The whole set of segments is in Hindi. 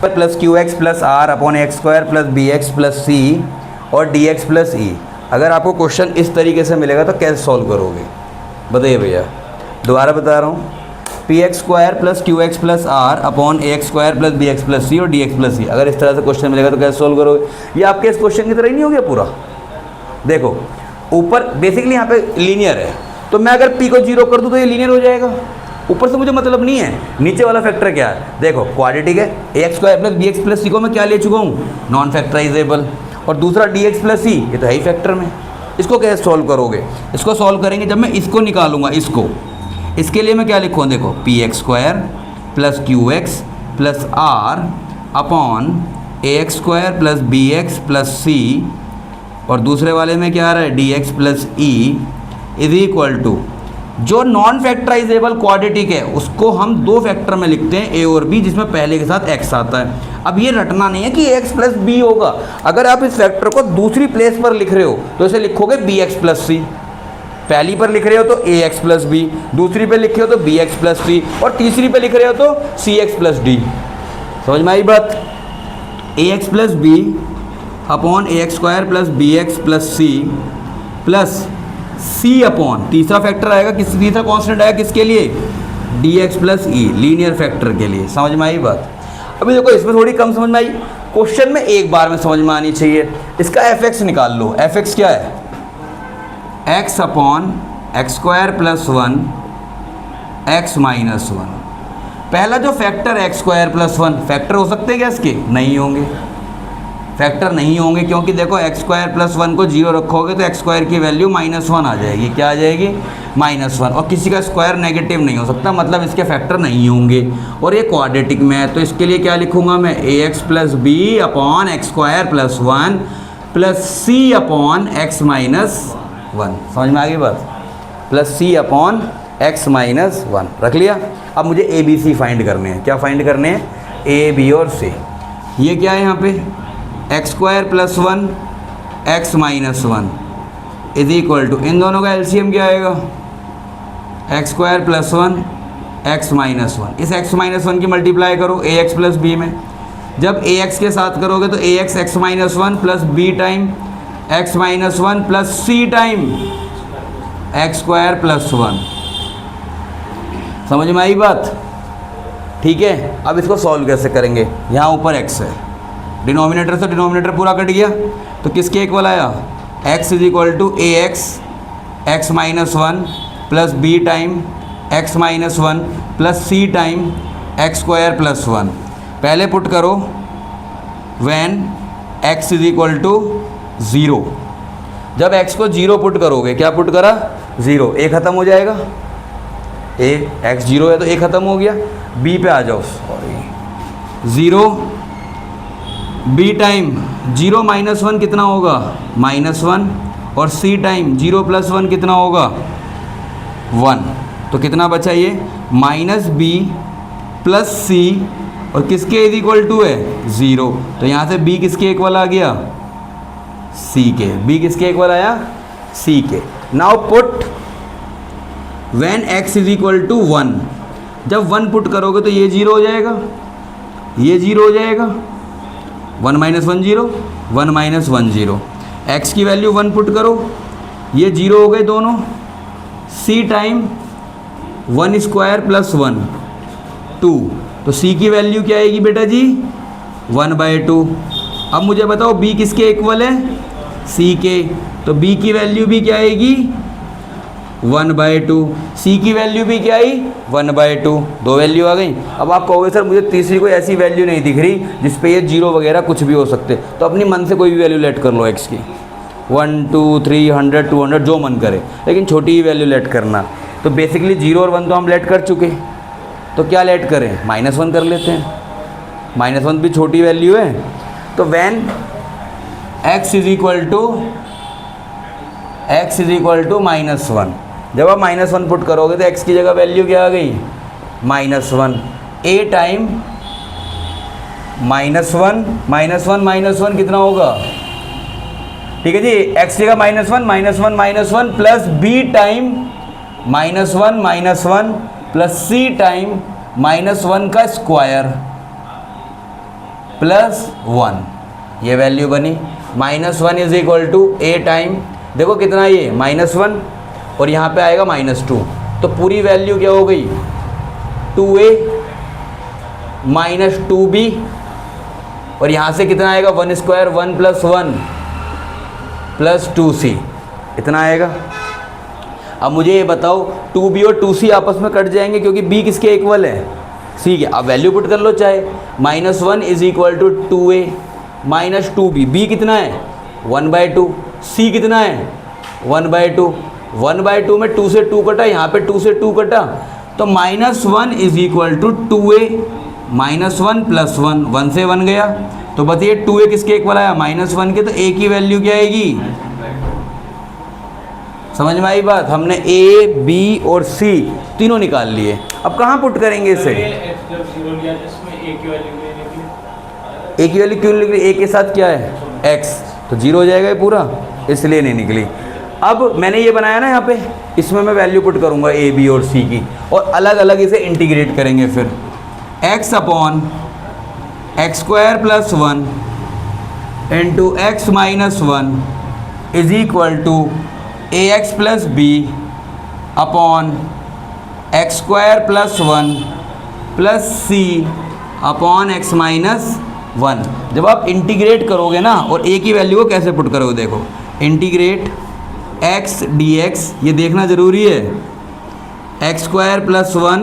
Plus Q X plus R upon x square plus B X plus C और डी एक्स प्लस ई। अगर आपको क्वेश्चन इस तरीके से मिलेगा तो कैसे सॉल्व करोगे बताइए भैया। दोबारा बता रहा हूँ, P X square plus Q X plus R upon A X square plus B X plus C और डी एक्स प्लस सी। अगर इस तरह से क्वेश्चन मिलेगा तो कैसे सॉल्व करोगे? ये आपके इस क्वेश्चन की तरह ही नहीं हो गया पूरा। देखो ऊपर बेसिकली यहाँ पे लीनियर है, तो मैं अगर p को 0 कर दूँ तो ये लीनियर हो जाएगा। ऊपर से मुझे मतलब नहीं है, नीचे वाला फैक्टर क्या है? देखो क्वाड्रेटिक है, A X square plus B X plus C को मैं क्या ले चुका हूँ? Non factorizable. और दूसरा डी एक्स प्लस सी, ये तो है ही फैक्टर में। इसको कैसे सॉल्व करोगे? इसको सॉल्व करेंगे जब मैं इसको निकालूंगा, इसके लिए मैं क्या लिखूँ? देखो P X square plus Q X plus R upon A X square plus B X plus C और दूसरे वाले में क्या आ रहा है? D x plus E is equal to, जो नॉन फैक्टराइजेबल क्वाड्रेटिक है उसको हम दो फैक्टर में लिखते हैं, ए और बी, जिसमें पहले के साथ एक्स आता है। अब ये रटना नहीं है कि एक्स प्लस बी होगा। अगर आप इस फैक्टर को दूसरी प्लेस पर लिख रहे हो तो इसे लिखोगे बी एक्स प्लस सी। पहली पर लिख रहे हो तो ए एक्स प्लस बी, दूसरी पे लिखे हो तो बी एक्स प्लस सी और तीसरी पे लिख रहे हो तो सी एक्स प्लस डी। समझ में आई बात? A X plus B upon A X square plus B X plus C C upon तीसरा फैक्टर आएगा, तीसरा कॉन्स्टेंट आएगा किसके लिए? D x plus E, linear factor के लिए। समझ में आई बात? अभी देखो इसमें थोड़ी कम समझ में आई, क्वेश्चन में एक बार में समझ में आनी चाहिए। इसका एफ एक्स निकाल लो। एफ एक्स क्या है? X upon x square plus 1 x minus 1। पहला जो factor x square plus 1, factor हो सकते हैं क्या इसके? नहीं होंगे, फैक्टर नहीं होंगे, क्योंकि देखो एक्स स्क्वायर प्लस 1 को 0 रखोगे तो एक्स स्क्वायर की वैल्यू -1 आ जाएगी। क्या आ जाएगी? -1। और किसी का स्क्वायर नेगेटिव नहीं हो सकता, मतलब इसके फैक्टर नहीं होंगे। और ये क्वाड्रेटिक में है तो इसके लिए क्या लिखूंगा मैं? A X plus B upon x square plus 1 plus C upon x minus 1। समझ में आ गई बात? Plus C upon x minus 1 रख लिया। अब मुझे ए बी सी फाइंड करने हैं। क्या फाइंड करने हैं? ए बी और सी। ये क्या है यहाँ पे? X square plus 1 x minus 1 is equal to, इन दोनों का एलसीएम क्या आएगा? X square plus 1 x minus 1। इस एक्स माइनस 1 की मल्टीप्लाई करो ए एक्स प्लस बी में। जब ए एक्स के साथ करोगे तो A x x minus 1 plus B time x minus 1 plus C time x square plus 1। समझ में आई बात? ठीक है। अब इसको सॉल्व कैसे करेंगे? यहाँ ऊपर एक्स है, डिनोमिनेटर से डिनोमिनेटर पूरा कट गया तो किसके इक्वल आया? x is equal to a x x minus 1 plus B time x minus 1 plus C time x square plus 1। पहले पुट करो when x is equal to 0। जब x को 0 पुट करोगे, क्या पुट करा? 0, a ख़त्म हो जाएगा। a x 0 है तो a ख़त्म हो गया। b पे आ जाओ, सॉरी 0 बी टाइम 0 माइनस 1 कितना होगा? -1 और सी टाइम 0 प्लस 1 कितना होगा? 1। तो कितना बचा ये? -b प्लस सी और किसके इज इक्वल टू है? 0। तो यहाँ से b किसके इक्वल आ गया? c के। b किसके इक्वल आया? c के। Now put when x is equal to 1। जब 1 पुट करोगे तो ये 0 हो जाएगा, ये 0 हो जाएगा। 1 माइनस 1 0, 1 माइनस 1 0। x की वैल्यू 1 पुट करो, ये 0 हो गए दोनों। c time 1 square plus 1 2। तो c की वैल्यू क्या आएगी बेटा जी? 1/2। अब मुझे बताओ b किसके इक्वल है? c के। तो b की वैल्यू भी क्या आएगी? 1/2। c की वैल्यू भी क्या आई? 1/2। दो वैल्यू आ गई। अब आप कहोगे सर मुझे तीसरी कोई ऐसी वैल्यू नहीं दिख रही जिस पे ये 0 वगैरह कुछ भी हो सकते, तो अपनी मन से कोई भी वैल्यू लेट कर लो x की, 1 2 300 200 जो मन करे, लेकिन छोटी ही वैल्यू लेट करना। तो बेसिकली 0 और 1 तो हम लेट कर चुके, तो क्या लेट करें? -1 कर लेते हैं। -1 भी छोटी वैल्यू है। तो when x is equal to -1, जब आप -1 पुट करोगे तो x की जगह वैल्यू क्या आ गई? -1। a टाइम -1 कितना होगा? ठीक है जी, x की जगह -1 plus b time -1 plus c time -1 का स्क्वायर। प्लस 1, ये वैल्यू बनी। -1 is equal to a time, देखो कितना ये -1 और यहाँ पे आएगा -2, तो पूरी वैल्यू क्या हो गई 2a -2b, और यहाँ से कितना आएगा 1 स्क्वायर 1 + 1 + 2c, इतना आएगा। अब मुझे ये बताओ 2b और 2c आपस में कट जाएंगे क्योंकि b किसके इक्वल है, c के। अब वैल्यू पुट कर लो चाहे, -1 is equal to 2a -2b, b कितना है 1/2, c कितना है 1/2, 1/2 में 2 से 2 कटा, यहाँ पे 2 से 2 कटा, तो -1 इज इक्वल टू 2a -1 + 1, 1 से 1 गया, तो बताइए 2a किसके इक्वल आया -1 के, तो a की वैल्यू क्या आएगी, समझ में आई बात। हमने a b और c तीनों निकाल लिए, अब कहाँ पुट करेंगे इसे, a की वैल्यू क्यों निकली, a के साथ क्या है x, तो 0 हो जाएगा ये पूरा, इसलिए नहीं निकली। अब मैंने ये बनाया ना यहाँ पे, इसमें मैं वैल्यू पुट करूँगा a b और c की, और अलग अलग इसे इंटीग्रेट करेंगे फिर। x upon x² + 1 into x - 1 is equal to ax + b upon x² + 1 + c upon x - 1। जब आप इंटीग्रेट करोगे ना, और a की वैल्यू को कैसे पुट करोगे, देखो इंटीग्रेट x dx, ये देखना ज़रूरी है, x² + 1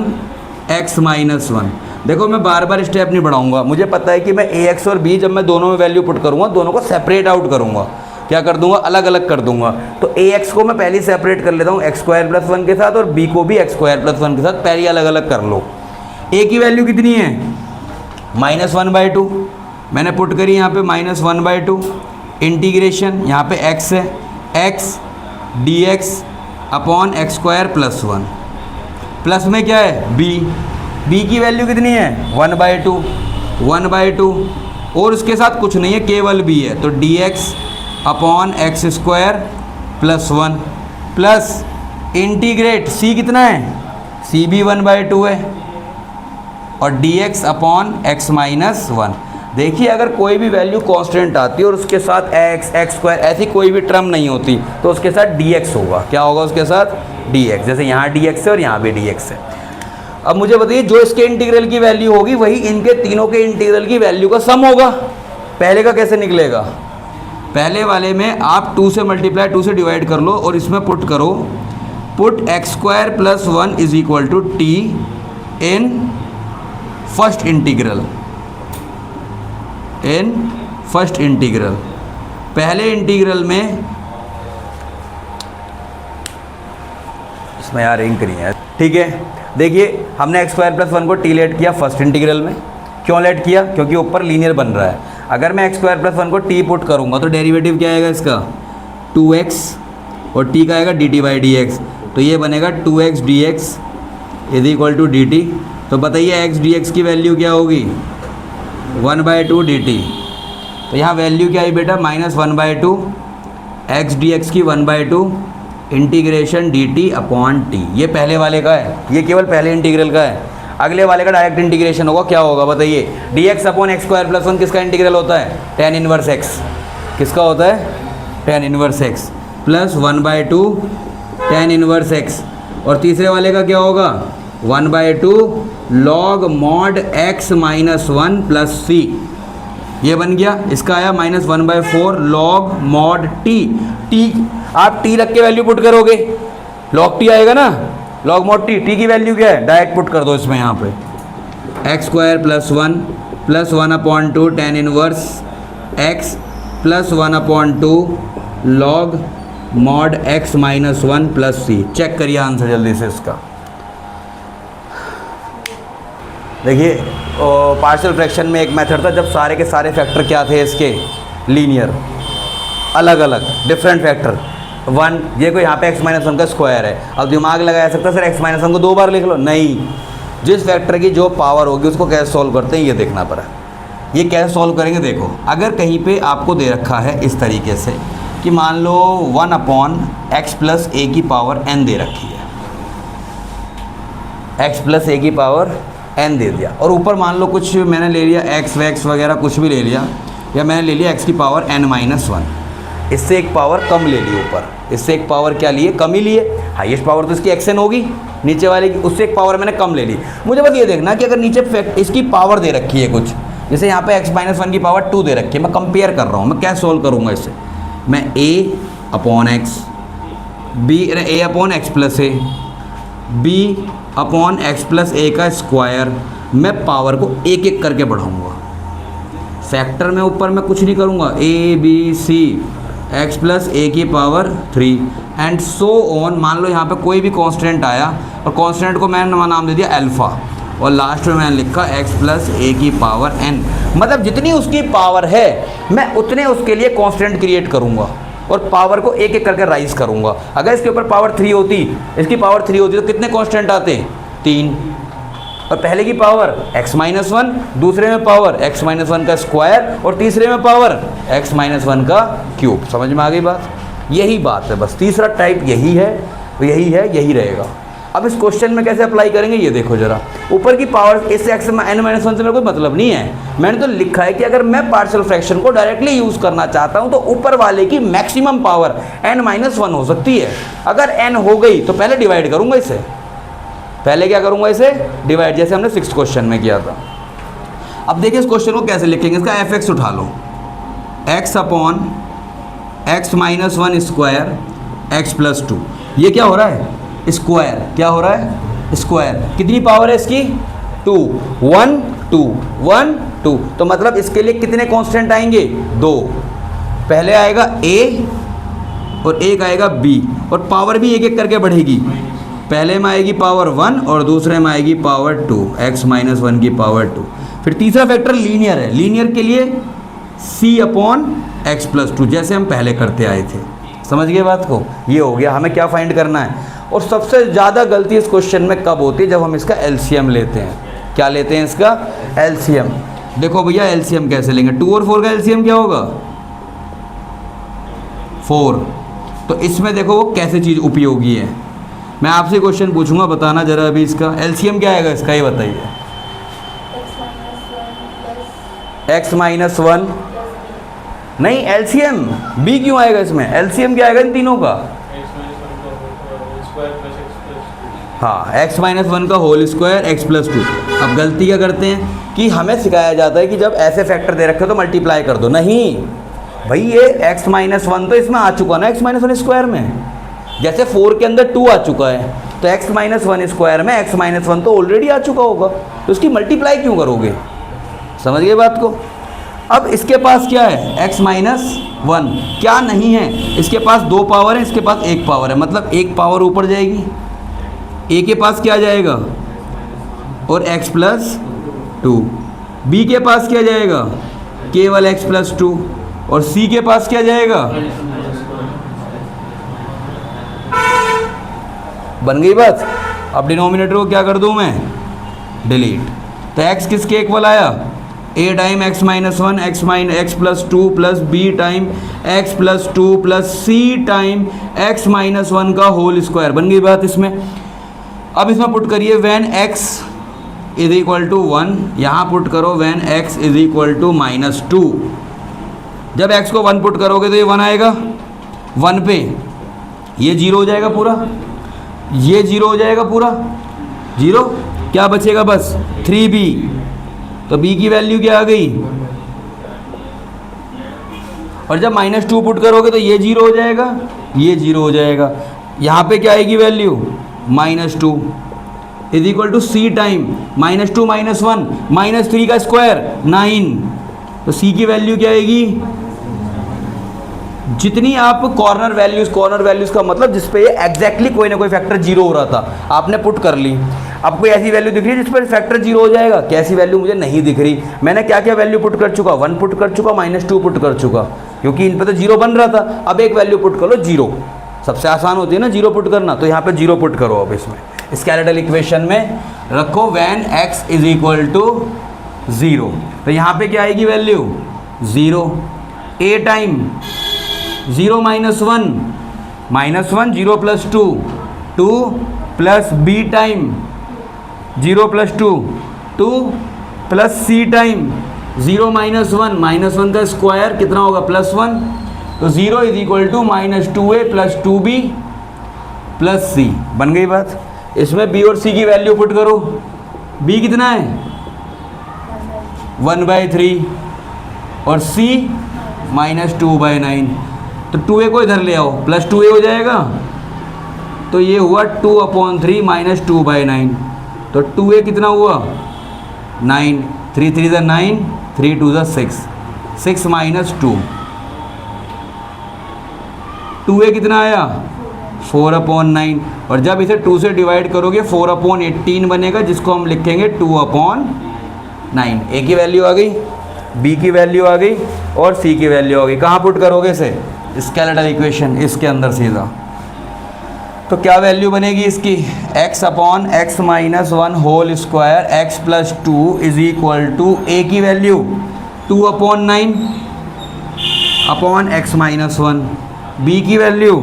x - 1। देखो मैं बार बार स्टेप नहीं बढ़ाऊंगा, मुझे पता है कि मैं ax और b जब मैं दोनों में वैल्यू पुट करूँगा, दोनों को सेपरेट आउट करूँगा, क्या कर दूंगा, अलग अलग कर दूंगा। तो ax को मैं पहले सेपरेट कर लेता हूँ x² + 1 के साथ, और b को भी x² + 1 के साथ पहले अलग अलग कर लो। a की वैल्यू कितनी है -1/2, मैंने पुट करी यहाँ पे -1/2, इंटीग्रेशन यहाँ पे x है, x dx upon x² + 1, plus में क्या है b की वैल्यू कितनी है 1/2, और उसके साथ कुछ नहीं है, केवल b है, तो dx upon x² + 1 plus integrate c कितना है, c भी 1/2 है, और dx अपॉन x - 1। देखिए अगर कोई भी वैल्यू कांस्टेंट आती है और उसके साथ x² ऐसी कोई भी टर्म नहीं होती, तो उसके साथ dx होगा, क्या होगा उसके साथ dx, जैसे यहाँ dx है और यहाँ भी dx है। अब मुझे बताइए जो इसके इंटीग्रल की वैल्यू होगी वही इनके तीनों के इंटीग्रल की वैल्यू का सम होगा। पहले का कैसे निकलेगा, पहले वाले में आप 2 से मल्टीप्लाई 2 से डिवाइड कर लो और इसमें पुट करो, put x² + 1 is equal to t in first integral, पहले इंटीग्रल में, इसमें यार इंक नहीं है, ठीक है। देखिए हमने x² + 1 को t लेट किया फर्स्ट इंटीग्रल में, क्यों लेट किया, क्योंकि ऊपर लीनियर बन रहा है। अगर मैं x² + 1 को t पुट करूँगा तो डेरिवेटिव क्या आएगा इसका 2x, और t का आएगा dt/dx, तो ये बनेगा 2x dx is equal to dt। तो बताइए x dx की वैल्यू क्या होगी 1/2 dt, तो यहाँ वैल्यू क्या आई बेटा -1/2, x dx की 1/2 इंटीग्रेशन dt अपॉन t, ये पहले वाले का है, ये केवल पहले इंटीग्रल का है। अगले वाले का डायरेक्ट इंटीग्रेशन होगा, क्या होगा बताइए, dx अपॉन x² + 1 किसका इंटीग्रल होता है, tan इनवर्स x, किसका होता है tan inverse x plus 1/2 tan inverse x, और तीसरे वाले का क्या होगा 1/2 log mod x - 1 plus c, ये बन गया। इसका आया -1/4 log mod t आप t रख के वैल्यू पुट करोगे, log t आएगा ना, log mod t की वैल्यू क्या है, डायरेक्ट पुट कर दो इसमें, यहाँ पे x² + 1 plus 1/2 tan inverse x plus 1/2 log mod x - 1 plus c। Check करिए आंसर जल्दी से इसका। देखिए पार्शियल फ्रैक्शन में एक मेथड था जब सारे के सारे फैक्टर क्या थे इसके लीनियर, अलग अलग डिफरेंट फैक्टर 1, ये कोई यहाँ पे x - 1 का स्क्वायर है। अब दिमाग लगाया सकता है सर x - 1 को 2 बार लिख लो, नहीं, जिस फैक्टर की जो पावर होगी उसको कैसे सॉल्व करते हैं ये देखना पड़ा। ये कैसे सॉल्व करेंगे, देखो अगर कहीं पे आपको दे रखा है इस तरीके से कि मान लो 1/x + a की पावर n दे रखी है, x + a की पावर n दे दिया, और ऊपर मान लो कुछ मैंने ले लिया x वैक्स वगैरह कुछ भी ले लिया, या मैंने ले लिया x की पावर n-1, इससे एक पावर कम ले ली ऊपर, इससे एक पावर क्या लिए, कम ही लिए। हाईएस्ट पावर तो इसकी xn होगी नीचे वाले की, उससे एक पावर मैंने कम ले ली। मुझे बस ये देखना कि अगर नीचे इसकी पावर दे रखी है कुछ, जैसे यहाँ पे x-1 की पावर 2 दे रखी है, मैं कंपेयर कर रहा हूँ, मैं क्या सोल्व करूँगा इससे, मैं a/x a/x plus a b/x plus a का स्क्वायर, मैं पावर को एक एक करके बढ़ाऊँगा। फैक्टर में ऊपर मैं कुछ नहीं करूँगा, a b c x plus a की पावर 3 एंड सो ऑन। मान लो यहाँ पे कोई भी कांस्टेंट आया और कांस्टेंट को मैंने नाम दे दिया अल्फ़ा, और लास्ट में मैंने लिखा x प्लस a की पावर n। मतलब जितनी उसकी पावर है मैं उतने उसके लिए कांस्टेंट क्रिएट करूँगा और पावर को एक एक करके राइज करूँगा। अगर इसके ऊपर पावर 3 होती, इसकी पावर 3 होती तो कितने कांस्टेंट आते, 3, और पहले की पावर x-1, दूसरे में पावर x-1 का स्क्वायर, और तीसरे में पावर x-1 का क्यूब। समझ में आ गई बात? यही बात है, बस तीसरा टाइप यही है, यही रहेगा। अब इस क्वेश्चन में कैसे अप्लाई करेंगे ये देखो जरा। ऊपर की पावर इससे n-1 से मेरा कोई मतलब नहीं है, मैंने तो लिखा है कि अगर मैं पार्शियल फ्रैक्शन को डायरेक्टली यूज़ करना चाहता हूँ तो ऊपर वाले की मैक्सिमम पावर n-1 हो सकती है। अगर n हो गई तो पहले डिवाइड करूँगा इसे, पहले क्या करूँगा इसे डिवाइड, जैसे हमने 6th क्वेश्चन में किया था। अब देखिए इस क्वेश्चन को कैसे लिखेंगे, इसका fx उठा लो, x/x-1 स्क्वायर x प्लस 2, ये क्या हो रहा है, स्क्वायर, क्या हो रहा है, स्क्वायर। कितनी पावर है इसकी, 2, 1 2 1 2, तो मतलब इसके लिए कितने कांस्टेंट आएंगे, 2। पहले आएगा a और एक आएगा b, और पावर भी एक एक करके बढ़ेगी। पहले में आएगी पावर 1 और दूसरे में आएगी पावर 2, x-1 की पावर 2। फिर तीसरा फैक्टर लीनियर है, लीनियर के लिए c/x प्लस 2, जैसे हम पहले करते आए थे। समझ गए बात को? ये हो गया, हमें क्या फाइंड करना है। और सबसे ज़्यादा गलती इस क्वेश्चन में कब होती है, जब हम इसका एलसीएम लेते हैं। क्या लेते हैं इसका एलसीएम? देखो भैया एलसीएम कैसे लेंगे, 2 और 4 का एलसीएम क्या होगा, 4। तो इसमें देखो वो कैसे चीज़ उपयोगी है। मैं आपसे क्वेश्चन पूछूंगा, बताना जरा अभी इसका एलसीएम क्या आएगा इसका, ये बताइए। x-1 नहीं, एलसीएम b क्यों आएगा इसमें, एलसीएम क्या आएगा इन तीनों का, हाँ x-1 का होल स्क्वायर x प्लस 2। अब गलती क्या करते हैं कि हमें सिखाया जाता है कि जब ऐसे फैक्टर दे रखे हो तो मल्टीप्लाई कर दो। नहीं भाई, ये x-1 तो इसमें आ चुका ना x-1 स्क्वायर में, जैसे 4 के अंदर 2 आ चुका है तो x-1 स्क्वायर में x-1 तो ऑलरेडी आ चुका होगा, तो उसकी मल्टीप्लाई क्यों करोगे। समझ गए बात को? अब इसके पास क्या है, x-1 क्या नहीं है, इसके पास 2 पावर है, इसके पास 1 पावर है, मतलब 1 पावर ऊपर जाएगी, a के पास क्या जाएगा और x प्लस 2, b के पास क्या जाएगा केवल x प्लस 2, और c के पास क्या जाएगा, बन गई बात। अब डिनोमिनेटर को क्या कर दूं मैं, डिलीट। तो x किसके इक्वल आया, a time x-1 x plus 2 plus b time x plus 2 plus c time x-1 का होल स्क्वायर। बन गई बात इसमें। अब इसमें पुट करिए when x is equal to 1, यहाँ पुट करो when x is equal to -2। जब x को 1 पुट करोगे तो ये 1 आएगा, 1 पे ये 0 हो जाएगा पूरा, ये 0 हो जाएगा पूरा 0, क्या बचेगा बस 3b, तो b की वैल्यू क्या आ गई, और जब -2 पुट करोगे तो ये 0 हो जाएगा, ये 0 हो जाएगा, यहाँ पे क्या आएगी value -2 is equal to c time -2 -1 -3 का स्क्वायर 9, तो c की वैल्यू क्या आएगी, जितनी आप कॉर्नर वैल्यूज़ का मतलब जिस पे ये एग्जैक्टली कोई ना कोई फैक्टर 0 हो रहा था आपने पुट कर ली। अब कोई ऐसी वैल्यू दिख रही है जिस पर फैक्टर 0 हो जाएगा, कैसी वैल्यू मुझे नहीं दिख रही। मैंने क्या क्या वैल्यू पुट कर चुका, 1 पुट कर चुका, -2 पुट कर चुका, क्योंकि इन पर तो 0 बन रहा था। अब एक वैल्यू पुट कर लो 0, सबसे आसान होती है ना 0 पुट करना, तो यहाँ पे 0 पुट करो। अब इसमें स्केलेटल इक्वेशन में रखो when x is equal to 0, तो यहाँ पे क्या आएगी value 0, a time 0 -1 0 plus 2 2 plus b time 0 plus 2 2 plus C time 0 minus one का स्क्वायर कितना होगा +1, तो 0 is equal to -2a plus 2b plus C. बन गई बात। इसमें b और c की वैल्यू पुट करो। b कितना है 1/3 और c -2/9, तो 2a को इधर ले आओ प्लस 2a हो जाएगा, तो ये हुआ 2/3 -2/9, तो 2a कितना हुआ 9, 3 3 = 9, 3 2 = 6, 6 माइनस 2a कितना आया 4/9, और जब इसे 2 से डिवाइड करोगे 4/18 बनेगा, जिसको हम लिखेंगे 2/9। a की वैल्यू आ गई, b की वैल्यू आ गई और c की वैल्यू आ गई। कहाँ पुट करोगे इसे स्केलेटल इक्वेशन, इसके अंदर सीधा। तो क्या वैल्यू बनेगी इसकी x/x - 1 whole square x + 2 is equal to a की वैल्यू 2/9 अपॉन x - 1, b की वैल्यू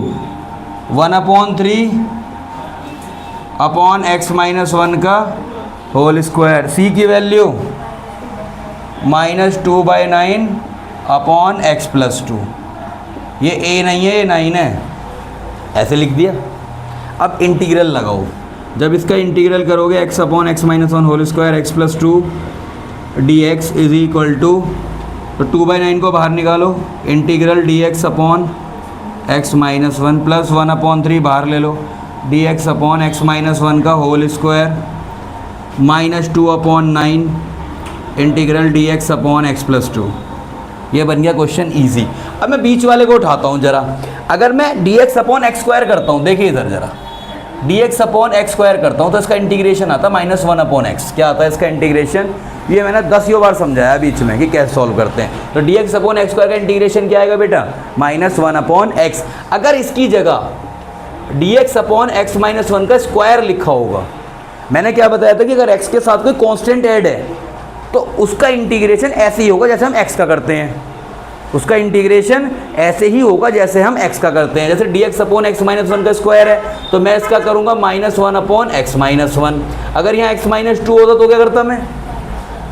1/3 अपॉन x - 1 का होल स्क्वायर, c की वैल्यू -2/9 अपॉन x + 2। ये a नहीं है, ये 9 है, ऐसे लिख दिया। अब इंटीग्रल लगाओ। जब इसका इंटीग्रल करोगे x/x - 1 whole square x + 2 dx is equal to, तो 2/9 को बाहर निकालो, integral dx upon x - 1 plus 1/3 बाहर ले लो, dx अपॉन x - 1 का whole square -2/9 integral dx upon x + 2। ये बन गया क्वेश्चन इजी। अब मैं बीच वाले को उठाता हूँ जरा। अगर मैं dx अपॉन x स्क्वायर करता हूँ, देखिए इधर जरा, dx अपॉन x स्क्वायर करता हूँ तो इसका इंटीग्रेशन आता है -1/x। क्या आता है इसका इंटीग्रेशन? ये मैंने 10 बार समझाया बीच में कि कैसे सॉल्व करते हैं। तो dx अपॉन x स्क्वायर का इंटीग्रेशन क्या आएगा बेटा -1/x। अगर इसकी जगह dx अपॉन x - 1 का स्क्वायर लिखा होगा, मैंने क्या बताया था कि अगर x के साथ कोई कांस्टेंट ऐड है तो उसका इंटीग्रेशन ऐसे ही होगा जैसे हम x का करते हैं। उसका इंटीग्रेशन ऐसे ही होगा जैसे हम x का करते हैं। जैसे dx अपॉन x - 1 का स्क्वायर है तो मैं इसका करूँगा -1/x - 1। अगर यहाँ x - 2 होता तो क्या करता मैं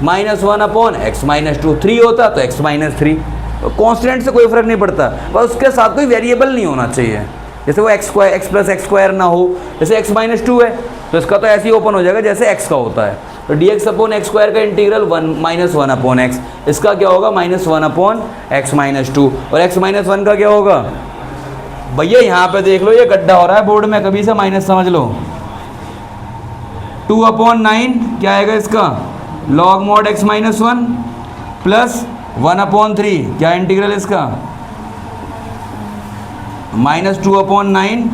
-1/x - 2। 3 होता तो x - 3। तो कॉन्स्टेंट से कोई फ़र्क नहीं पड़ता, बस उसके साथ कोई वेरिएबल नहीं होना चाहिए। जैसे वो x + x² ना हो, जैसे x - 2 है तो इसका तो ऐसे ही ओपन हो जाएगा जैसे x का होता है। तो dx अपॉन x स्क्वायर का इंटीग्रल -1/x, इसका क्या होगा -1/x - 2, और x - 1 का क्या होगा भैया? यहाँ पे देख लो, ये गड्ढा हो रहा है बोर्ड में, कभी से माइनस समझ लो। 2/9 क्या आएगा इसका log mod x - 1 प्लस 1/3 क्या इंटीग्रल इसका -2/9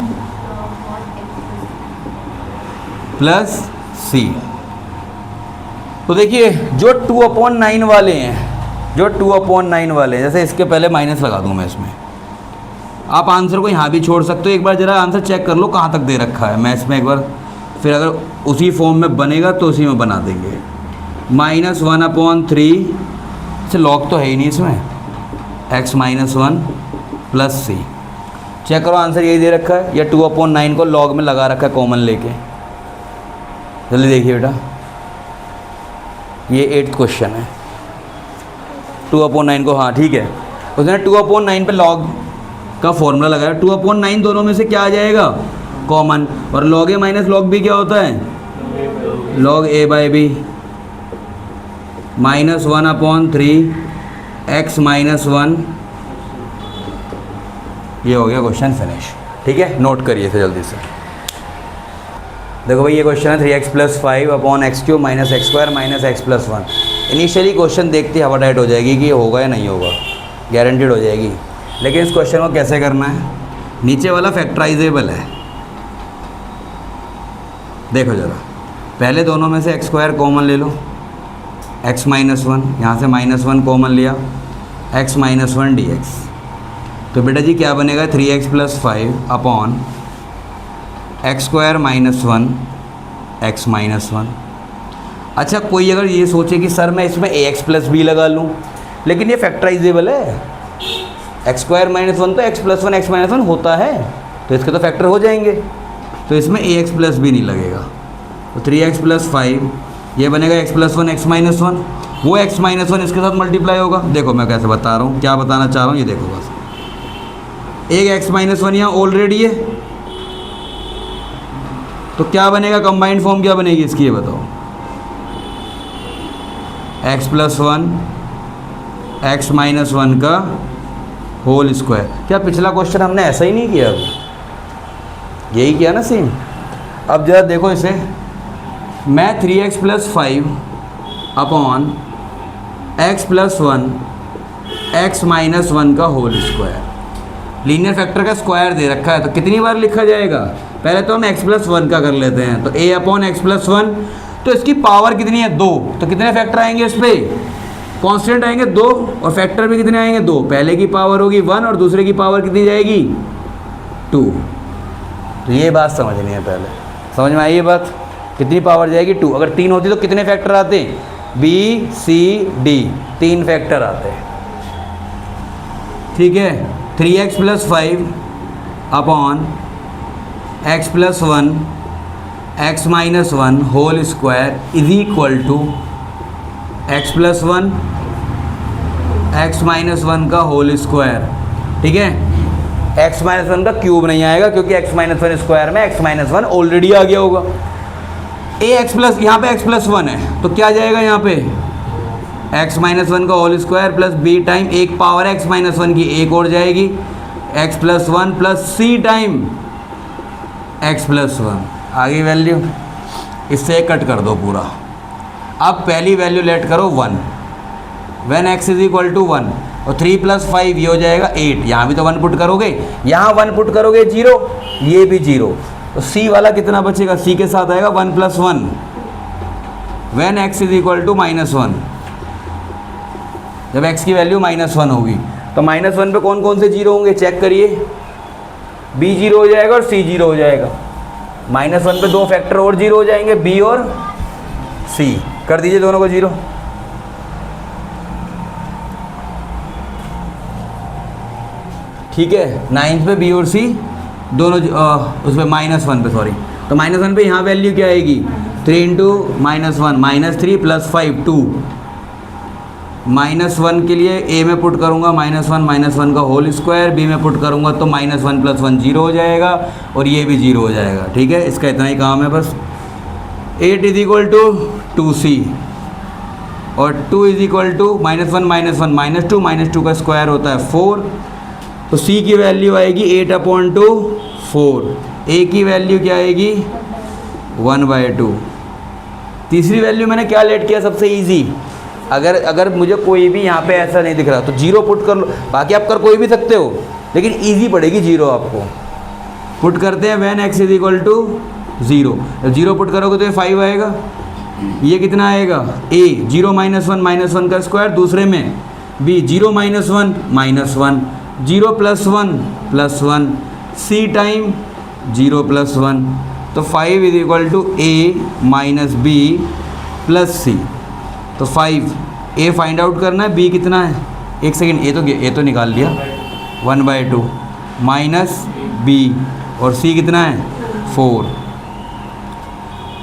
प्लस c। तो देखिए जो 2/9 वाले हैं, जो 2/9 वाले, जैसे इसके पहले माइनस लगा दूं मैं इसमें। आप आंसर को यहाँ भी छोड़ सकते हो, एक बार ज़रा आंसर चेक कर लो कहाँ तक दे रखा है। मैं इसमें एक बार फिर अगर उसी फॉर्म में बनेगा तो उसी में बना देंगे। -1/3 से लॉग तो है ही नहीं इसमें, x - 1 प्लस c। चेक करो आंसर यही दे रखा है, या 2/9 को लॉग में लगा रखा है कॉमन लेके। जल्दी देखिए बेटा, ये 8th क्वेश्चन है। 2/9 को, हाँ ठीक है, उसने 2/9 पे लॉग का फॉर्मूला लगाया। 2/9 दोनों में से क्या आ जाएगा कॉमन, और log a minus log b क्या होता है log a/b -1/3 x - 1। ये हो गया क्वेश्चन फिनिश। ठीक है, नोट करिए इसे जल्दी से। देखो भाई ये क्वेश्चन है 3x + 5 upon x³ - x² - x + 1। Initially question देखते ही हवा टाइट हो जाएगी कि ये होगा या नहीं होगा, गारंटीड हो जाएगी। लेकिन इस क्वेश्चन को कैसे करना है, नीचे वाला फैक्टराइजेबल है। देखो ज़रा, पहले दोनों में से x² कॉमन ले लो, x - 1, यहाँ से -1 कॉमन लिया, x - 1 dx। तो बेटा जी क्या बनेगा 3x + 5 अपॉन x² - 1 x - 1। अच्छा, कोई अगर ये सोचे कि सर मैं इसमें ax + b लगा लूँ, लेकिन ये फैक्टराइजेबल है। x² - 1 तो x + 1 x - 1 होता है, तो इसके तो फैक्टर हो जाएंगे, तो इसमें ax + b नहीं लगेगा। तो 3x + 5 ये बनेगा x plus one x minus one, वो x माइनस वन इसके साथ मल्टीप्लाई होगा। देखो मैं कैसे बता रहा हूँ, क्या बताना चाह रहा हूँ ये देखो बस। एक x माइनस वन यहाँ ऑलरेडी है, तो क्या बनेगा, कंबाइंड फॉर्म क्या बनेगी इसकी ये बताओ। x plus one x minus one का होल स्क्वायर। क्या पिछला क्वेश्चन हमने ऐसा ही नहीं किया, यही किया ना सेम। अब जरा देखो इसे, मैं 3x plus 5 upon x plus one x minus one का होल स्क्वायर, लीनियर फैक्टर का स्क्वायर दे रखा है, तो कितनी बार लिखा जाएगा। पहले तो हम x प्लस वन का कर लेते हैं, तो a upon x plus one, तो इसकी पावर कितनी है 2, तो कितने फैक्टर आएंगे इस पर, कांस्टेंट आएंगे 2, और फैक्टर भी कितने आएंगे 2। पहले की पावर होगी 1 और दूसरे की पावर कितनी जाएगी 2। तो ये बात समझनी है, पहले समझ में आई ये बात, कितनी पावर जाएगी 2। अगर 3 होती तो कितने फैक्टर आते, B C D 3 फैक्टर आते हैं, ठीक है। 3x plus 5 upon x plus one x minus one whole square is equal to x plus one x minus one का होल स्क्वायर, ठीक है। एक्स माइनस वन का क्यूब नहीं आएगा क्योंकि एक्स माइनस वन स्क्वायर में एक्स माइनस वन ऑलरेडी आ गया होगा। ए एक्स प्लस, यहाँ पे एक्स प्लस वन है तो क्या जाएगा यहाँ पे एक्स माइनस वन का whole square plus B time एक पावर एक्स माइनस वन की एक और जाएगी एक्स प्लस वन प्लस सी टाइम एक्स प्लस वन, आगे वैल्यू इससे कट कर दो पूरा। अब पहली वैल्यू लेट करो 1, when x is equal to 1, और 3 प्लस 5 ये हो जाएगा 8। यहाँ भी तो 1 पुट करोगे, यहाँ 1 पुट करोगे 0, ये भी 0, तो c वाला कितना बचेगा, c के साथ आएगा 1 plus 1, when x is equal to -1। जब x की वैल्यू -1 होगी तो -1 पे कौन कौन से जीरो होंगे चेक करिए, b 0 हो जाएगा और c 0 हो जाएगा। -1 पे 2 फैक्टर और 0 हो जाएंगे, b और c, कर दीजिए दोनों को 0। ठीक है, 9th पे b और c दोनों उसमें -1 पे सॉरी, तो -1 पे यहाँ वैल्यू क्या आएगी 3 इंटू -1 -3 प्लस 5 2। -1 के लिए a में पुट करूँगा -1 का होल स्क्वायर, b में पुट करूँगा तो -1 प्लस 1 0 हो जाएगा और ये भी 0 हो जाएगा। ठीक है, इसका इतना ही काम है बस। 8 इज इक्वल टू 2c और 2 इज इक्वल टू -1 -2 का स्क्वायर होता है 4, तो c की वैल्यू आएगी 8/2 4, a की वैल्यू क्या आएगी 1/2। तीसरी वैल्यू मैंने क्या लेट किया, सबसे इजी, अगर मुझे कोई भी यहाँ पे ऐसा नहीं दिख रहा तो 0 पुट कर लो, बाकी आप कर कोई भी सकते हो लेकिन इजी पड़ेगी 0 आपको। पुट करते हैं when x is equal to 0, जब 0 पुट करोगे तो ये 5 आएगा, ये कितना आएगा a 0 -1 का स्क्वायर, दूसरे में b 0 -1 0 plus 1 c time 0 plus 1, तो 5 is equal to a minus b plus c। तो 5 a फाइंड आउट करना है, b कितना है, एक सेकेंड, a तो निकाल लिया 1/2 माइनस b और c कितना है 4,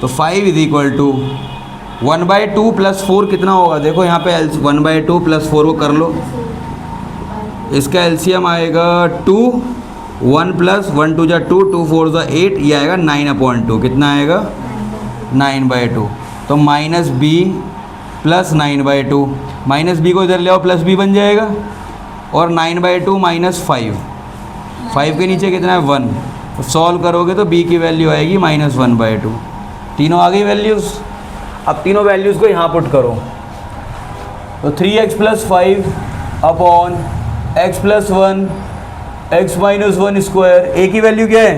तो 5 इज इक्वल टू 1/2 प्लस 4 कितना होगा, देखो यहाँ पे 1/2 प्लस 4 को कर लो, इसका एलसीएम आएगा 2, 1 प्लस 1 2 2 2 4 8, ये आएगा 9/2, कितना आएगा 9/2, तो minus b plus 9/2, minus b को इधर ले आओ प्लस b बन जाएगा, और 9/2 माइनस 5 के नीचे कितना है 1, तो सॉल्व करोगे तो b की वैल्यू आएगी -1/2। तीनों आ गई वैल्यूज़। अब तीनों वैल्यूज़ को यहाँ पुट करो, तो 3x plus 5 upon x plus 1 x minus 1 square, a की वैल्यू क्या है,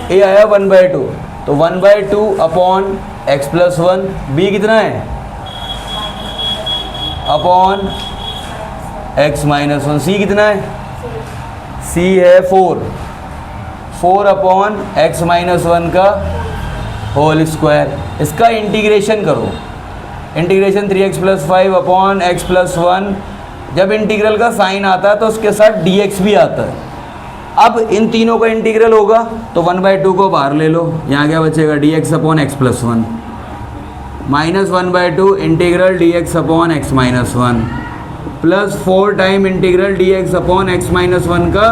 a आया 1/2, तो 1/2 अपॉन x प्लस 1, b कितना है अपॉन x माइनस 1, c कितना है, c है 4 अपॉन x माइनस 1 का होल स्क्वायर। इसका इंटीग्रेशन करो, integration 3x plus 5 upon x plus 1, जब इंटीग्रल का साइन आता है तो उसके साथ dx भी आता है। अब इन तीनों का इंटीग्रल होगा तो 1/2 को बाहर ले लो, यहाँ क्या बचेगा dx upon x plus 1, -1/2 integral dx upon x minus 1 plus 4 time integral dx upon x minus 1 का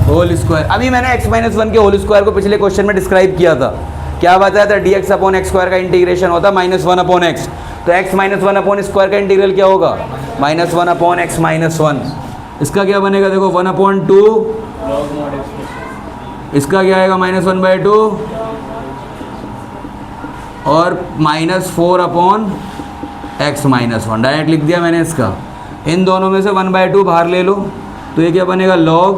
होल स्क्वायर। अभी मैंने x माइनस 1 के होल स्क्वायर को पिछले क्वेश्चन में डिस्क्राइब किया था। क्या बताया था? dx अपॉन x स्क्वायर का इंटीग्रेशन होता है -1 अपॉन x। तो x माइनस 1 अपॉन स्क्वायर का इंटीग्रल क्या होगा? -1 अपॉन x माइनस 1। इसका क्या बनेगा? देखो 1/2, इसका क्या आएगा? -1/2 और -4 अपॉन x माइनस 1। डायरेक्ट लिख दिया मैंने इसका। इन दोनों में से 1/2 बाहर ले लो तो ये क्या बनेगा? log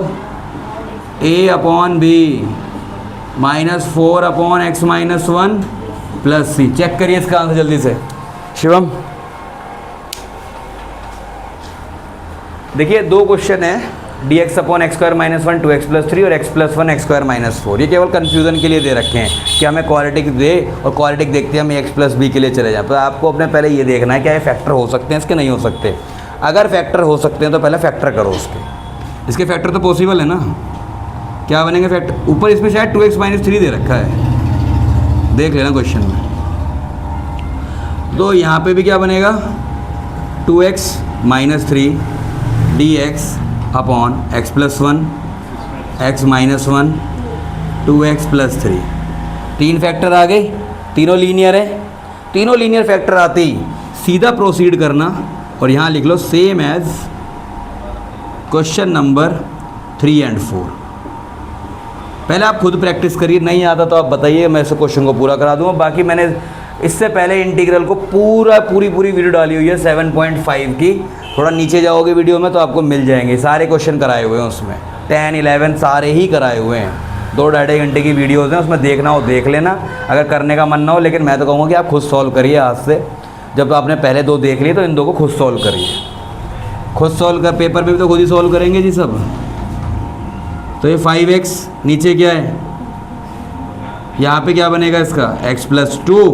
a upon b -4 upon x minus 1 plus c। Check करिए इसका आंसर जल्दी से शिवम। देखिए दो क्वेश्चन है, dx upon x square minus 1 2x plus 3 और x plus 1 x square minus 4। ये केवल कन्फ्यूज़न के लिए दे रखे हैं कि हमें क्वाड्रेटिक दे और क्वाड्रेटिक देखते हैं हम x प्लस b के लिए चले जाएं। तो आपको अपने पहले ये देखना है क्या ये फैक्टर हो सकते हैं इसके, नहीं हो सकते। अगर फैक्टर हो सकते हैं तो पहले फैक्टर करो इसके फैक्टर तो पॉसिबल है ना। क्या बनेंगे फैक्टर? ऊपर इसमें शायद 2x माइनस 3 दे रखा है, देख लेना क्वेश्चन में। तो यहाँ पे भी क्या बनेगा? 2x minus 3 dx upon x plus 1 x minus 1 2x plus 3। तीन फैक्टर आ गए, तीनों लीनियर है। तीनों लीनियर फैक्टर आते ही सीधा प्रोसीड करना और यहाँ लिख लो same as question number 3 and 4। पहले आप खुद प्रैक्टिस करिए, नहीं आता तो आप बताइए, मैं इस क्वेश्चन को पूरा करा दूंगा। बाकी मैंने इससे पहले इंटीग्रल को पूरी वीडियो डाली हुई है 7.5 की। थोड़ा नीचे जाओगे वीडियो में तो आपको मिल जाएंगे, सारे क्वेश्चन कराए हुए हैं उसमें, 10 11 सारे ही कराए हुए हैं। 2-2.5 घंटे की वीडियोज़ हैं, उसमें देखना हो देख लेना अगर करने का मन ना हो। लेकिन मैं तो कहूँगा कि आप खुद सॉल्व करिए आज से। जब तो आपने पहले 2 देख लिए तो इन 2 को खुद सॉल्व करिए। खुद सॉल्व कर, पेपर में भी तो खुद ही सॉल्व करेंगे जी सब। तो ये 5x नीचे क्या है? यहाँ पे क्या बनेगा इसका? x plus 2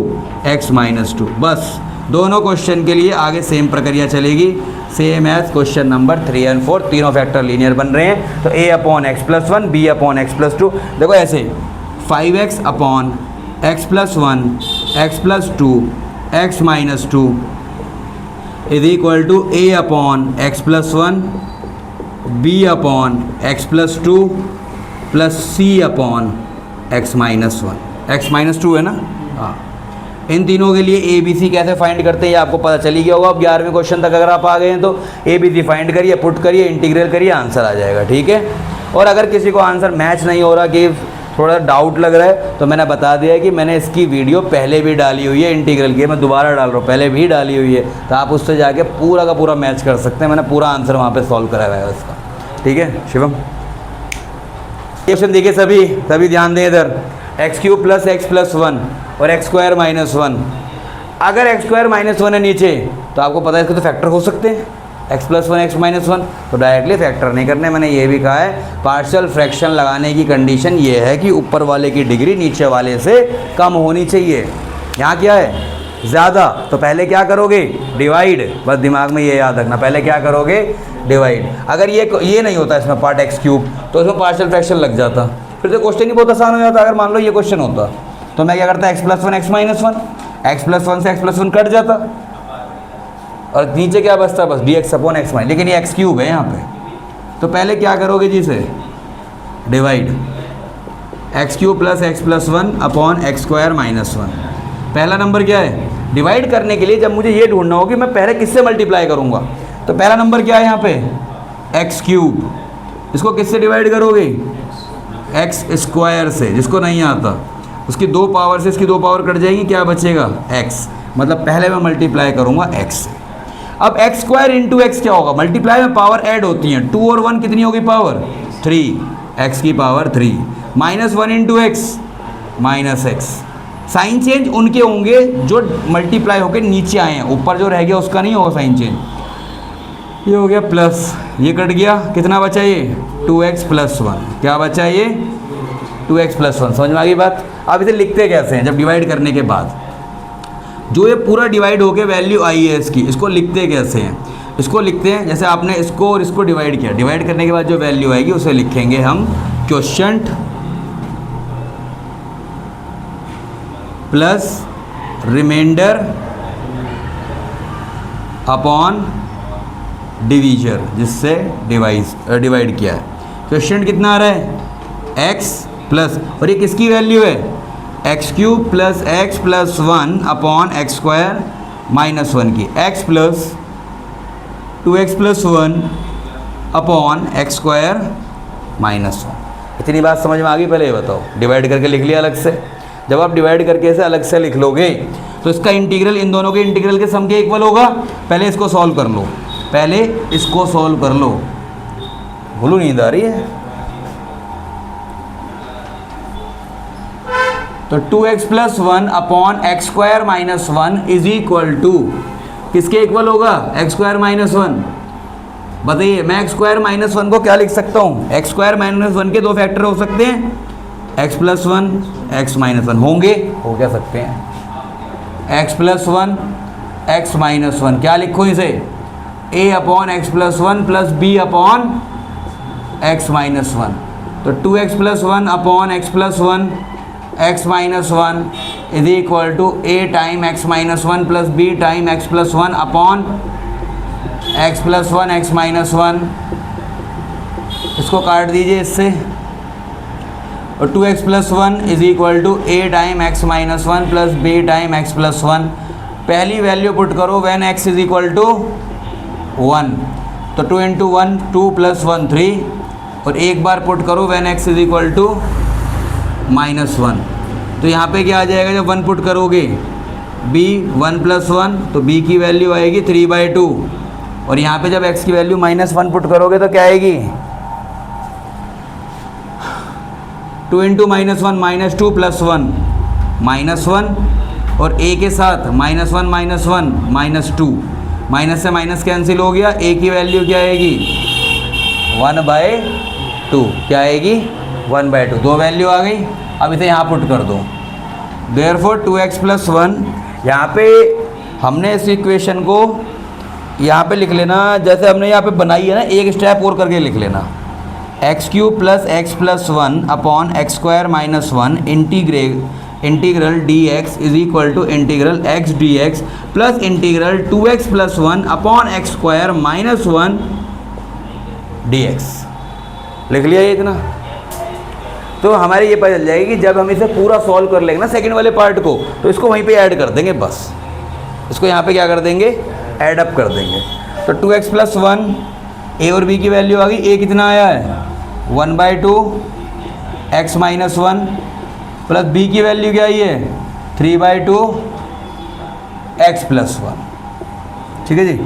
x minus 2। बस दोनों क्वेश्चन के लिए आगे सेम प्रक्रिया चलेगी, same as question number 3 and 4। तीनों फैक्टर लीनियर बन रहे हैं। तो a upon x plus 1 b upon x plus 2। देखो ऐसे 5x upon x plus 1 x plus 2 x minus 2 is equal to a upon x plus 1 b upon x plus 2 plus c upon x minus 1। x minus 2 है ना? हाँ। इन तीनों के लिए ए बी सी कैसे फाइंड करते हैं ये आपको पता चली गया होगा। अब 11वें क्वेश्चन तक अगर आप आ गए हैं तो ए बी सी फाइंड करिए, पुट करिए, इंटीग्रल करिए, आंसर आ जाएगा। ठीक है। और अगर किसी को आंसर मैच नहीं हो रहा कि थोड़ा डाउट लग रहा है तो मैंने बता दिया है कि मैंने इसकी वीडियो पहले भी डाली हुई है इंटीग्रल की, मैं दोबारा डाल रहा हूँ, पहले भी डाली हुई है। तो आप उससे जाके पूरा का पूरा मैच कर सकते हैं। मैंने पूरा आंसर वहाँ पर सॉल्व कराया है उसका। ठीक है शिवम, क्वेश्चन देखिए सभी ध्यान दें इधर। x³ प्लस एक्स प्लस 1 और x स्क्वायर माइनस 1। अगर x स्क्वायर माइनस 1 है नीचे तो आपको पता है इसके तो फैक्टर हो सकते हैं, x प्लस 1 x माइनस 1। तो डायरेक्टली फैक्टर नहीं करने। मैंने ये भी कहा है पार्शियल फ्रैक्शन लगाने की कंडीशन ये है कि ऊपर वाले की डिग्री नीचे वाले से कम होनी चाहिए। यहाँ क्या है? ज़्यादा। तो पहले क्या करोगे? डिवाइड। बस दिमाग में ये याद रखना, पहले क्या करोगे? डिवाइड। अगर ये नहीं होता इसमें पार्ट x³ तो इसमें पार्शियल फ्रैक्शन लग जाता, फिर तो क्वेश्चन ही बहुत आसान हो जाता। अगर मान लो ये क्वेश्चन होता तो मैं क्या करता? x plus 1 x minus 1, x plus 1 से x प्लस 1 कट जाता और नीचे क्या बचता? बस dx अपॉन x माइनस। लेकिन ये x³ है यहाँ पे, तो पहले क्या करोगे जी इसे? Divide. x³ plus x plus 1 upon x square minus 1। पहला नंबर क्या है? डिवाइड करने के लिए जब मुझे ये ढूंढना हो कि मैं पहले किससे मल्टीप्लाई करूँगा, तो पहला नंबर क्या है यहाँ पे? x³। इसको किससे डिवाइड करोगे? एक्स स्क्वायर से, जिसको नहीं आता उसकी 2 पावर से इसकी 2 पावर कट जाएगी, क्या बचेगा? x। मतलब पहले मैं मल्टीप्लाई करूँगा x से। अब एक्स स्क्वायर इंटू एक्स क्या होगा? मल्टीप्लाई में पावर ऐड होती हैं, 2 और 1 कितनी होगी पावर? 3, x की power 3। Minus 1 into x minus x. Sign change उनके होंगे जो मल्टीप्लाई होकर नीचे आए हैं, ऊपर जो रह गया उसका नहीं होगा साइन चेंज। ये हो गया प्लस, ये कट गया, कितना बचा ये? 2x plus 1। क्या बचा ये? 2x plus 1। समझ में आ गई बात? अब इसे लिखते कैसे हैं? जब डिवाइड करने के बाद जो ये पूरा डिवाइड होके वैल्यू आई है इसकी, इसको लिखते कैसे हैं? इसको लिखते हैं जैसे आपने इसको और इसको डिवाइड किया, डिवाइड करने के बाद जो वैल्यू आएगी उसे लिखेंगे हम quotient plus remainder upon divisor, जिससे डिवाइड किया है। क्वेश्चन कितना आ रहा है x प्लस, और ये किसकी वैल्यू है x cube plus x plus 1 upon x square minus 1 की, x plus 2x plus 1 upon x square minus 1। इतनी बात समझ में आ गई? पहले ये बताओ, डिवाइड करके लिख लिया अलग से। जब आप डिवाइड करके इसे अलग से लिख लोगे तो इसका इंटीग्रल इन दोनों के इंटीग्रल के सम के इक्वल होगा। पहले इसको सॉल्व कर लो, पहले इसको सॉल्व कर लो। बोलो नींद आ रही है? तो 2x plus 1 upon x square minus 1 is equal to किसके इक्वल होगा? X square minus 1। बताइए, मैं एक्स स्क्वायर माइनस 1 को क्या लिख सकता हूँ? एक्स स्क्वायर माइनस 1 के दो फैक्टर हो सकते हैं, एक्स प्लस 1 एक्स माइनस 1 होंगे, हो क्या सकते हैं? एक्स प्लस 1 एक्स माइनस 1, क्या लिखो इसे? a upon x plus 1 plus B upon x minus 1। तो 2x plus 1 upon x plus 1 x minus 1 is equal to a time x minus 1 plus B time x plus 1 upon x plus 1 x minus 1। इसको काट दीजिए इससे, और 2x plus 1 is equal to a time x minus 1 plus b time x plus 1। पहली वैल्यू पुट करो when x is equal to 1, तो 2 इंटू 1 2 प्लस 1 3, और एक बार पुट करो when x is equal to minus 1। तो यहाँ पे क्या आ जाएगा जब 1 पुट करोगे? b 1 प्लस 1, तो b की वैल्यू आएगी 3/2, और यहाँ पे जब x की वैल्यू माइनस 1 पुट करोगे तो क्या आएगी? 2 into minus 1 minus 2 plus 1 minus 1, और a के साथ माइनस 1 माइनस 2, माइनस से माइनस कैंसिल हो गया, a की वैल्यू क्या आएगी? 1/2। क्या आएगी? 1/2। दो वैल्यू आ गई। अब इसे यहाँ पुट कर दो, देयरफॉर 2x प्लस 1। यहाँ पे हमने इस इक्वेशन को यहाँ पे लिख लेना, जैसे हमने यहाँ पे बनाई है ना, एक स्टेप और करके लिख लेना। X cube plus x plus 1 upon x square minus 1 integral d x is equal to integral x d x plus integral 2x plus 1 upon x square minus 1 d x. लिख लिया ये इतना? तो हमारे ये पता चल जाएगी कि जब हम इसे पूरा सॉल्व कर लेंगे ना सेकंड वाले पार्ट को, तो इसको वहीं पे ऐड कर देंगे, बस इसको यहाँ पे क्या कर देंगे? ऐड अप कर देंगे। तो 2x प्लस 1, a और b की वैल्यू आ गई। a कितना आया है? 1/2 x माइनस 1, प्लस b की वैल्यू क्या आई है? 3/2 x प्लस 1। ठीक है जी।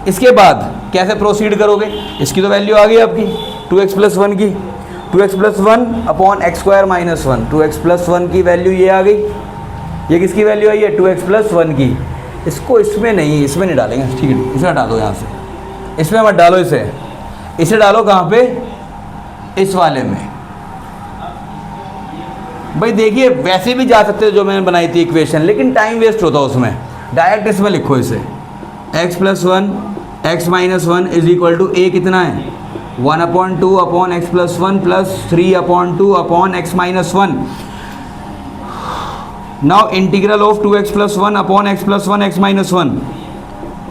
इसके बाद कैसे प्रोसीड करोगे? इसकी तो वैल्यू आ गई आपकी 2x प्लस 1 की, 2x plus 1 upon x square minus 1। 2x plus 1 की वैल्यू ये आ गई। ये किसकी वैल्यू आई है? 2x प्लस 1 की। इसको इसमें नहीं डालेंगे, ठीक है, इसे हटा दो यहाँ से, इसमें मत डालो, इसे डालो कहाँ पे? इस वाले में। भाई देखिए, वैसे भी जा सकते हो जो मैंने बनाई थी इक्वेशन, लेकिन टाइम वेस्ट होता उसमें। डायरेक्ट इसमें लिखो इसे, x plus 1 x minus 1 is equal to a कितना है? 1/2 upon x plus 1 plus 3/2 upon x minus 1। Now integral of 2x plus 1 upon x plus 1 x minus 1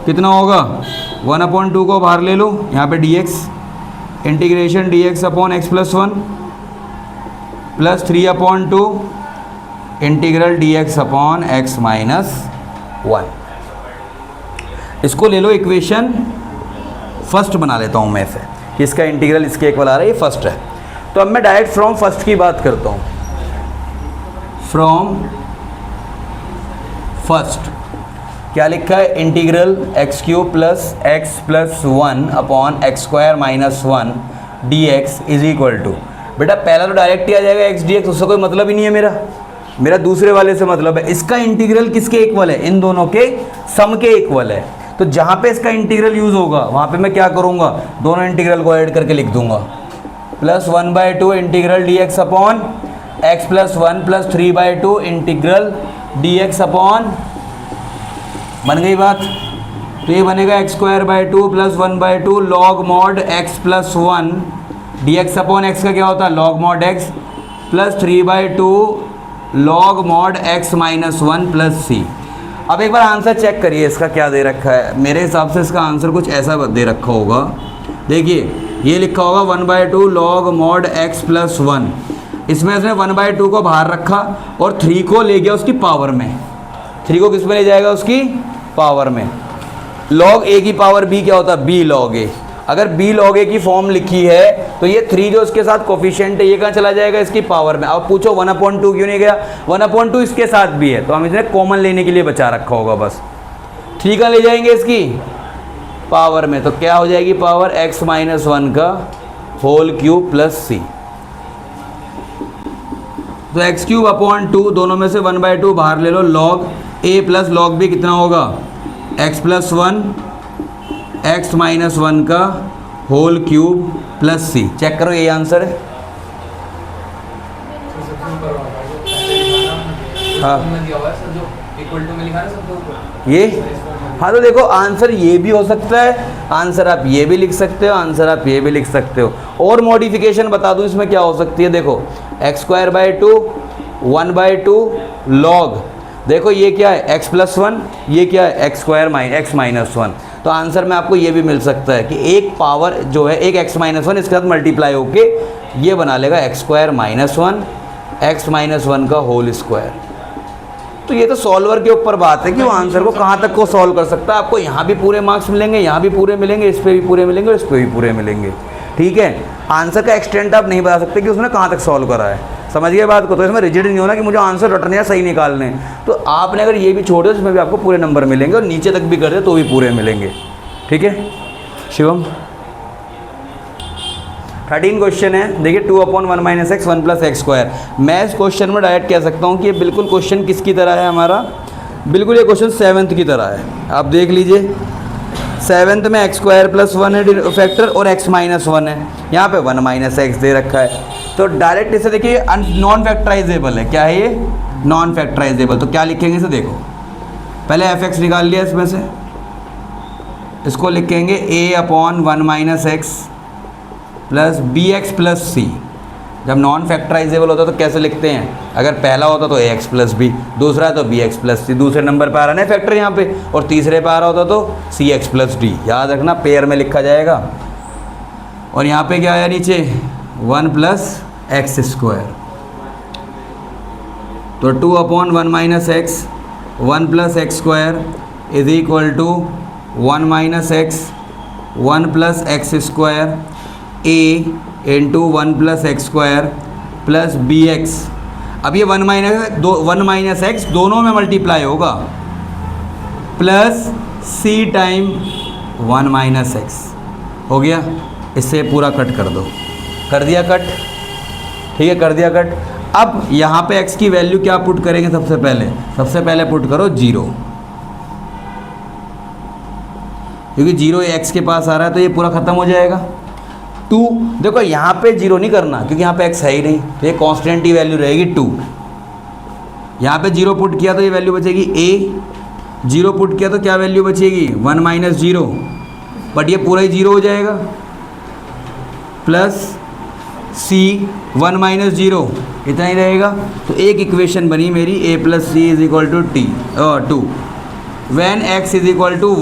कितना होगा? 1/2 को बाहर ले लो, यहाँ पे dx, integration dx upon x plus 1 plus 3/2 integral dx upon x minus 1। इसको ले लो इक्वेशन फर्स्ट बना लेता हूँ मैं इसे, कि इसका इंटीग्रल इसके इक्वल आ रहा है, ये फर्स्ट है। तो अब मैं डायरेक्ट फ्रॉम फर्स्ट की बात करता हूँ। फ्रॉम फर्स्ट क्या लिखा है? Integral x cube plus x plus 1 upon x square minus 1 d x is equal to, बेटा पहला तो डायरेक्ट ही आ जाएगा एक्स डी एक्स, उससे कोई मतलब ही नहीं है मेरा दूसरे वाले से मतलब है। इसका इंटीग्रल किसके इक्वल है? इन दोनों के सम के इक्वल है। तो जहाँ पे इसका इंटीग्रल यूज़ होगा वहाँ पे मैं क्या करूँगा? दोनों इंटीग्रल को ऐड करके लिख दूंगा, plus 1/2 integral d x upon x plus 1 plus 3/2 integral d x upon, बन गई बात। तो ये बनेगा x square by 2 plus 1/2 log mod x plus 1 d x upon x का क्या होता है? Log mod x plus 3/2 log mod x minus 1 plus C. अब एक बार आंसर चेक करिए इसका क्या दे रखा है। मेरे हिसाब से इसका आंसर कुछ ऐसा दे रखा होगा, देखिए ये लिखा होगा 1/2 log mod x + 1। इसमें इसने 1/2 को बाहर रखा और 3 को ले गया उसकी पावर में। 3 को किस में ले जाएगा? उसकी पावर में। log a की पावर b क्या होता है? b log a। अगर b log a की फॉर्म लिखी है तो ये 3 जो इसके साथ कोफिशिएंट है ये कहाँ चला जाएगा? इसकी पावर में। अब पूछो 1/2 क्यों नहीं गया? 1/2 इसके साथ भी है तो हम इसने कॉमन लेने के लिए बचा रखा होगा बस। 3 कहाँ ले जाएंगे? इसकी पावर में। तो क्या हो जाएगी पावर? x - 1 का होल क्यूब प्लस c। तो x³/2 दोनों में से 1/2 बाहर ले लो। log a + log b कितना होगा? x + 1 x - 1 का whole cube plus c। Check करो यही आंसर है। हाँ ये हाँ, तो देखो आंसर ये भी हो सकता है, आंसर आप ये भी लिख सकते हो, आंसर आप ये भी लिख सकते हो। और मॉडिफिकेशन बता दूं इसमें क्या हो सकती है। देखो x²/2 1/2 log, देखो ये क्या है? x + 1, ये क्या है? x² - x - 1। तो आंसर में आपको ये भी मिल सकता है कि एक पावर जो है एक x - 1 इसके साथ मल्टीप्लाई होके ये बना लेगा x² - 1 x - 1 का होल स्क्वायर। तो ये तो सॉल्वर के ऊपर बात है कि वो आंसर को कहाँ तक को सॉल्व कर सकता है। आपको यहाँ भी पूरे मार्क्स मिलेंगे, यहाँ भी पूरे मिलेंगे, इस पर भी पूरे मिलेंगे और इस पर भी पूरे मिलेंगे। ठीक है, आंसर का एक्सटेंट आप नहीं बता सकते कि उसने कहाँ तक सॉल्व करा है। समझ गए बात को? तो इसमें रिजिड नहीं होना कि मुझे आंसर रटने या सही निकालने हैं। तो आपने अगर ये भी छोड़ दिया तो इसमें भी आपको पूरे नंबर मिलेंगे और नीचे तक भी कर दे तो भी पूरे मिलेंगे। ठीक है शिवम, 13 क्वेश्चन है। देखिए 2/1 - x 1 + x²। मैं इस क्वेश्चन में डायरेक्ट कह सकता हूँ कि ये बिल्कुल क्वेश्चन किसकी तरह है हमारा? बिल्कुल ये क्वेश्चन 7th की तरह है। आप देख लीजिए 7th में x² + 1 है फैक्टर और x - 1 है। यहाँ पे 1 - x दे रखा है। तो डायरेक्ट इसे देखिए नॉन फैक्टराइजेबल है। क्या है ये? Non factorisable. तो क्या लिखेंगे इसे? देखो पहले f(x) निकाल लिया इसमें से, इसको लिखेंगे a/1 - x plus bx plus c। जब नॉन फैक्टराइजेबल होता तो कैसे लिखते हैं? अगर पहला होता तो ax प्लस b, दूसरा है तो bx प्लस c, दूसरे नंबर पर आ रहा है फैक्टर यहाँ पे, और तीसरे पर आ रहा होता तो cx प्लस d। याद रखना पेयर में लिखा जाएगा। और यहाँ पे क्या आया नीचे? 1 + x²। तो 2/1 - x 1 + x² is equal to 1 - x 1 + x² a into 1 + x² plus bx। अब ये 1 - x दोनों में मल्टीप्लाई होगा प्लस c टाइम 1 - x हो गया। इससे पूरा कट कर दो। कर दिया कट? ठीक है कर दिया कट। अब यहाँ पे x की वैल्यू क्या पुट करेंगे? सबसे पहले पुट करो 0, क्योंकि 0 x के पास आ रहा है तो ये पूरा ख़त्म हो जाएगा। 2 देखो यहाँ पे 0 नहीं करना क्योंकि यहाँ पे x है ही नहीं, तो ये कांस्टेंट की वैल्यू रहेगी 2। यहाँ पे 0 पुट किया तो ये वैल्यू बचेगी a, 0 पुट किया तो क्या वैल्यू बचेगी? 1 - 0, बट ये पूरा ही 0 हो जाएगा प्लस c 1 - 0 इतना ही रहेगा। तो एक इक्वेशन बनी मेरी a + c = 2 व्हेन x =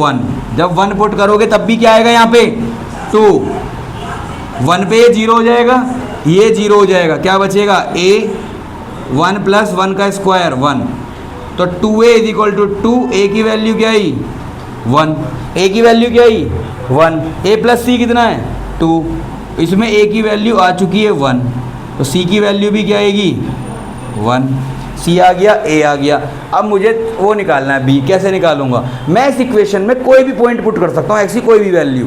1। जब 1 पुट करोगे तब भी क्या आएगा यहाँ पे? 2। 1 पे ये 0 हो जाएगा, ये 0 हो जाएगा, क्या बचेगा? a 1 + 1 का स्क्वायर 1। तो 2a = 2, a की वैल्यू क्या आई? 1। a की वैल्यू क्या आई? 1। a + c कितना है? 2। इसमें a की वैल्यू आ चुकी है 1, तो c की वैल्यू भी क्या आएगी? 1। c आ गया, a आ गया। अब मुझे वो निकालना है b। कैसे निकालूंगा? मैं इस इक्वेशन में कोई भी पॉइंट पुट कर सकता हूँ, x की कोई भी वैल्यू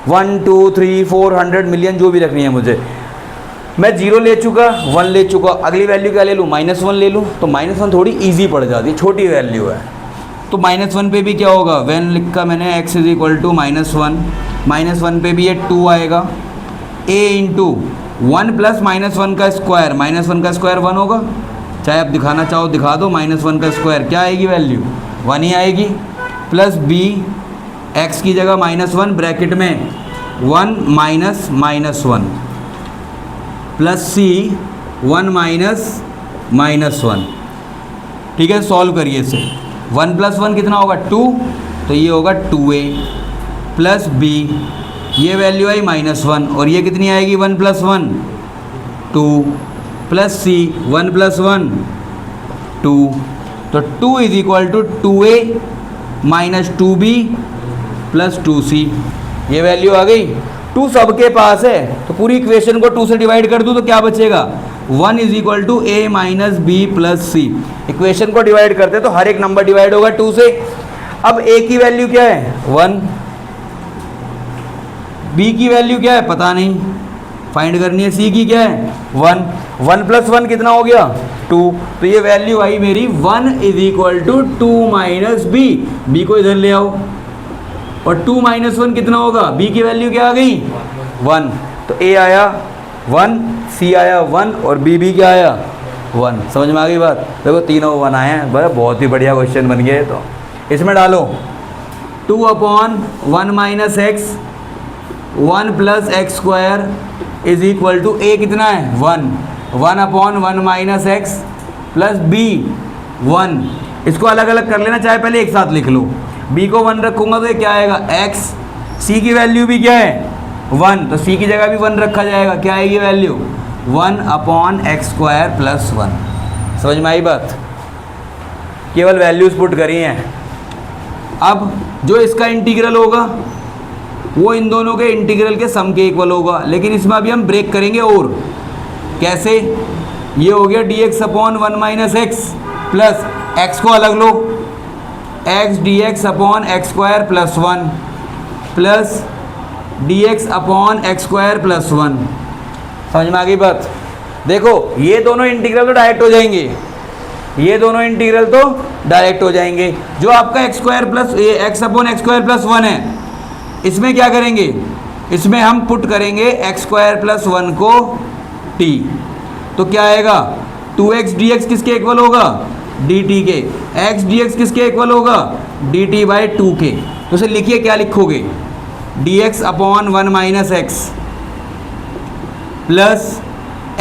1 2 3 400 मिलियन जो भी रखनी है मुझे। मैं 0 ले चुका, 1 ले चुका, अगली वैल्यू क्या ले लूँ? -1 ले लूँ। तो -1 थोड़ी ईजी पड़ जाती है, छोटी वैल्यू है। तो -1 पे भी क्या होगा? व्हेन लिखा मैंने x = -1, -1 पे भी ये 2 आएगा। a इंटू 1 + -1 का स्क्वायर, -1 का स्क्वायर 1 होगा, चाहे आप दिखाना चाहो दिखा दो। -1 का स्क्वायर क्या आएगी वैल्यू? 1 ही आएगी। प्लस b x की जगह -1 ब्रैकेट में 1 - -1 प्लस c 1 - -1। ठीक है, सॉल्व करिए इसे। 1 प्लस 1 कितना होगा 2, तो ये होगा 2a प्लस b, ये वैल्यू आई -1 और ये कितनी आएगी 1 प्लस 1 2 प्लस c 1 प्लस 1 2, तो 2 is equal to 2a minus 2b plus 2c, ये वैल्यू आ गई। 2 सबके पास है तो पूरी इक्वेशन को 2 से डिवाइड कर दूँ तो क्या बचेगा 1 is equal to a minus b plus c. Equation को डिवाइड करते तो हर एक नंबर डिवाइड होगा 2 से। अब a की वैल्यू क्या है 1, b की वैल्यू क्या है पता नहीं, फाइंड करनी है। c की क्या है 1 प्लस 1 कितना हो गया 2, तो ये वैल्यू आई मेरी 1 is equal to 2 minus b, b को इधर ले आओ और 2 माइनस 1 कितना होगा, b की वैल्यू क्या आ गई 1, तो a आया 1, c आया 1 और b क्या आया 1। समझ में आ गई बात। देखो तीनों 1 आए हैं, बहुत ही बढ़िया क्वेश्चन बन गया है। तो इसमें डालो 2 upon 1 minus x 1 plus x square is equal to a कितना है 1 upon 1 minus x plus b 1। इसको अलग अलग कर लेना, चाहे पहले एक साथ लिख लो। b को 1 रखूँगा तो ये क्या आएगा x, c की वैल्यू भी क्या है 1, तो c की जगह भी 1 रखा जाएगा, क्या आएगी value 1 upon x square plus 1। समझ में आई बात, केवल वैल्यूज़ पुट करी हैं। अब जो इसका इंटीग्रल होगा वो इन दोनों के इंटीग्रल के सम के इक्वल होगा, लेकिन इसमें अभी हम ब्रेक करेंगे। और कैसे, ये हो गया dx upon 1 minus x plus x को अलग लो x dx upon x square plus 1 plus dx upon x square plus 1। समझ में आ गई बात। देखो ये दोनों इंटीग्रल तो डायरेक्ट हो जाएंगे, ये दोनों इंटीग्रल तो डायरेक्ट हो जाएंगे। जो आपका x square plus x upon x square plus 1 है, इसमें क्या करेंगे, इसमें हम पुट करेंगे एक्स स्क्वायर प्लस 1 को t, तो क्या आएगा 2x dx किसके इक्वल होगा dt के, x dx किसके इक्वल होगा dt बाई 2 के। तो उसे लिखिए, क्या लिखोगे dx upon 1 minus x plus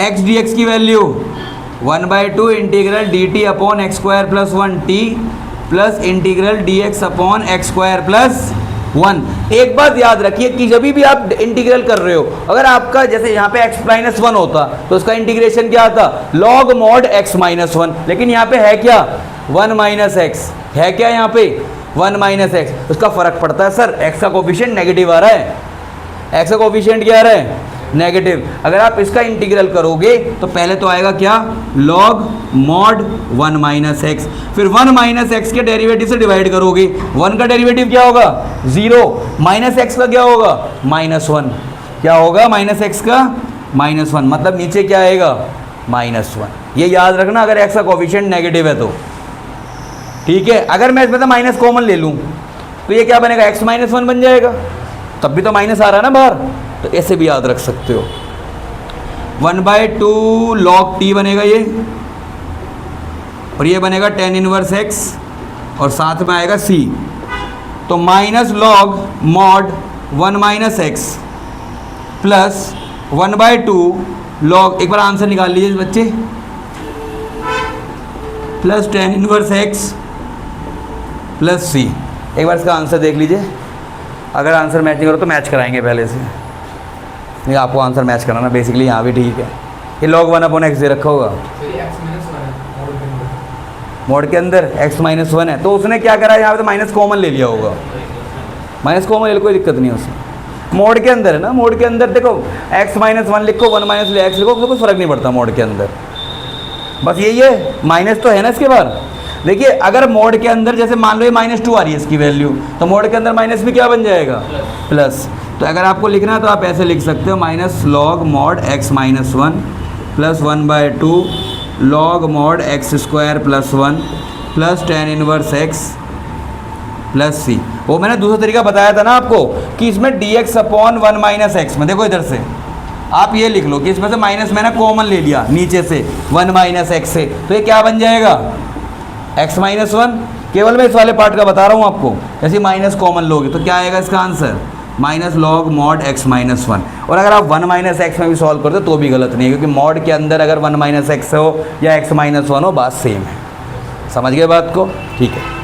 x dx की value 1/2 integral dt upon x square plus 1t plus integral dx upon x square plus 1। एक बात याद रखिए कि जब भी आप इंटीग्रल कर रहे हो, अगर आपका जैसे यहाँ पे x माइनस 1 होता तो उसका इंटीग्रेशन क्या आता log mod x माइनस 1, लेकिन यहाँ पे है क्या 1 माइनस एक्स, है क्या यहाँ पे 1 माइनस एक्स। उसका फर्क पड़ता है सर, x का कोफिशिएंट नेगेटिव आ रहा है, x का कोफिशिएंट क्या आ रहा है नेगेटिव। अगर आप इसका इंटीग्रल करोगे तो पहले तो आएगा क्या log mod 1 माइनस एक्स, फिर 1 माइनस एक्स के डेरिवेटिव से डिवाइड करोगे, 1 का डेरिवेटिव क्या होगा 0, माइनस एक्स का क्या होगा -1, क्या होगा माइनस एक्स का -1, मतलब नीचे क्या आएगा -1। ये याद रखना अगर एक्स का कोफिशिएंट नेगेटिव है तो, ठीक है। अगर मैं इसमें से माइनस कॉमन ले लूँ तो ये क्या बनेगा x -1 बन जाएगा, तब भी तो माइनस आ रहा है ना बाहर, तो ऐसे भी याद रख सकते हो। 1/2 log t बनेगा ये, और ये बनेगा tan इनवर्स x और साथ में आएगा c, तो minus log mod 1 minus x plus 1/2 log, एक बार आंसर निकाल लीजिए बच्चे, plus tan inverse x plus c। एक बार इसका आंसर देख लीजिए, अगर आंसर मैच नहीं करो तो मैच कराएंगे पहले से, नहीं आपको आंसर मैच कराना बेसिकली यहाँ भी ठीक है। ये log 1 अपॉन एक्स दे रखा होगा मोड के अंदर x -1 है, तो उसने क्या करा यहाँ पे तो माइनस कॉमन ले लिया होगा, माइनस कॉमन ले लो कोई दिक्कत नहीं है उसमें। मोड के अंदर है ना, मोड के अंदर देखो x -1 लिखो 1 माइनस एक्स लिखो, उसमें कोई फ़र्क नहीं पड़ता मोड के अंदर, बस यही है माइनस तो है ना इसके बाद। देखिए अगर मोड के अंदर जैसे मान लो ये -2 आ रही है इसकी वैल्यू, तो मोड के अंदर माइनस भी क्या बन जाएगा प्लस। तो अगर आपको लिखना है तो आप ऐसे लिख सकते हो minus log mod x -1 plus 1/2 log mod x square plus 1 plus tan inverse x plus c। वो मैंने दूसरा तरीका बताया था ना आपको कि इसमें dx अपॉन 1 माइनस एक्स में, देखो इधर से आप ये लिख लो कि इसमें से माइनस मैंने कॉमन ले लिया नीचे से 1 माइनस एक्स से, तो ये क्या बन जाएगा x -1। केवल मैं इस वाले पार्ट का बता रहा हूँ आपको, जैसे माइनस कॉमन लोगे तो क्या आएगा इसका answer minus log mod x -1। और अगर आप 1 माइनस एक्स में भी सॉल्व करते हो तो भी गलत नहीं है, क्योंकि मॉड के अंदर अगर 1 माइनस एक्स हो या x -1 हो बात सेम है। समझ गए बात को, ठीक है।